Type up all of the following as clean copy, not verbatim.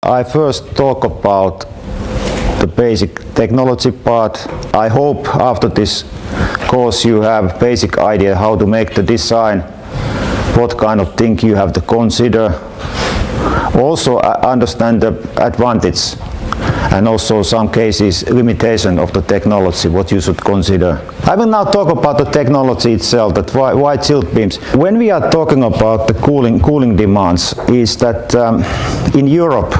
I first talk about the basic technology part. I hope after this course you have basic idea how to make the design, what kind of thing you have to consider. Also understand the advantage and also some cases limitation of the technology, what you should consider. I will now talk about the technology itself, that why chilled beams. When we are talking about the cooling demands, is that in Europe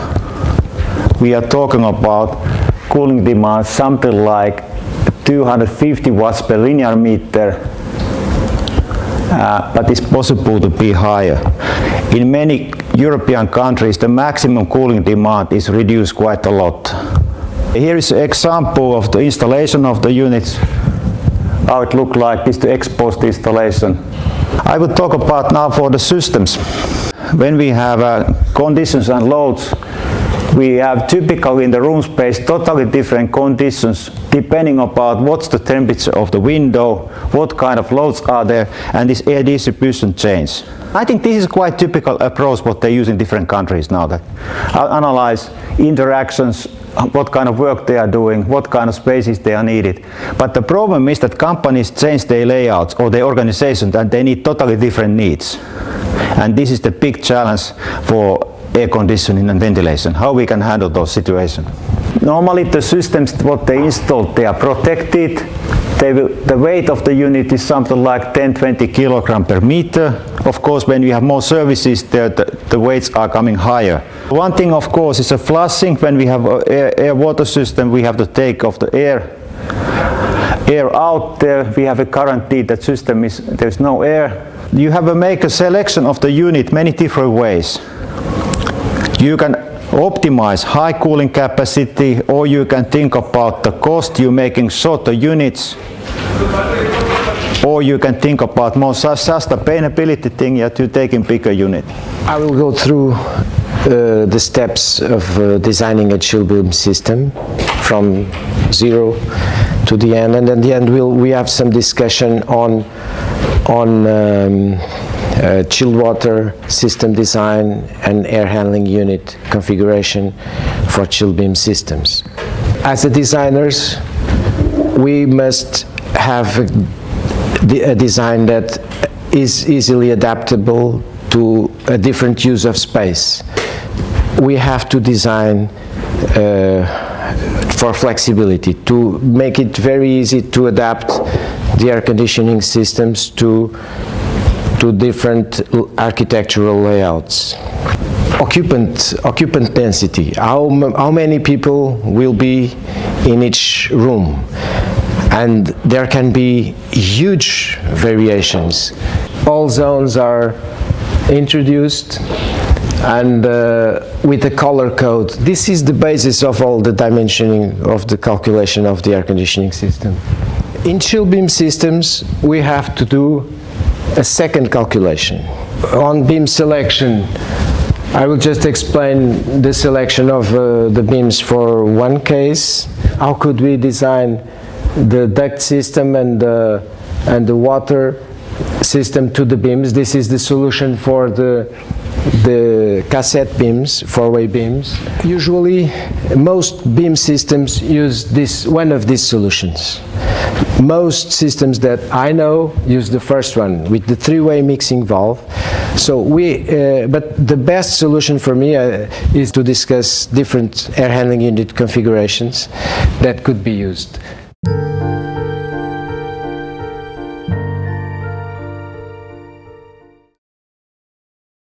we are talking about cooling demands something like 250 watts per linear meter, but it's possible to be higher. In many European countries, the maximum cooling demand is reduced quite a lot. Here is an example of the installation of the units, how it looks like. This is the exposed installation. I will talk about now for the systems. When we have conditions and loads, we have typically in the room space totally different conditions depending upon what's the temperature of the window, what kind of loads are there, and this air distribution change. I think this is quite typical approach what they use in different countries now, that analyze interactions, what kind of work they are doing, what kind of spaces they are needed. But the problem is that companies change their layouts or their organization and they need totally different needs. And this is the big challenge for air conditioning and ventilation, how we can handle those situations. Normally the systems what they installed, they are protected. The weight of the unit is something like 10-20 kilogram per meter. Of course, when we have more services, the weights are coming higher. One thing, of course, is a flushing. When we have an air-water system, we have to take off the air out there. We have a guarantee that system is there's no air. You have to make a selection of the unit many different ways. You can optimize high cooling capacity, or you can think about the cost, you making shorter units, or you can think about more sustainability thing that you taking bigger unit. I will go through the steps of designing a chill beam system from zero to the end, and at the end we have some discussion on chilled water system design and air handling unit configuration for chilled beam systems. As a designers, we must have a design that is easily adaptable to a different use of space. We have to design for flexibility, to make it very easy to adapt the air conditioning systems to different architectural layouts. Occupant density, how many people will be in each room, and there can be huge variations. All zones are introduced, and with the color code. This is the basis of all the dimensioning of the calculation of the air conditioning system. In chill beam systems, we have to do a second calculation. On beam selection, I will just explain the selection of the beams for one case. How could we design the duct system and the water system to the beams? This is the solution for the cassette beams, four-way beams. Usually, most beam systems use one of these solutions. Most systems that I know use the first one with the three-way mixing valve. So but the best solution for me is to discuss different air handling unit configurations that could be used.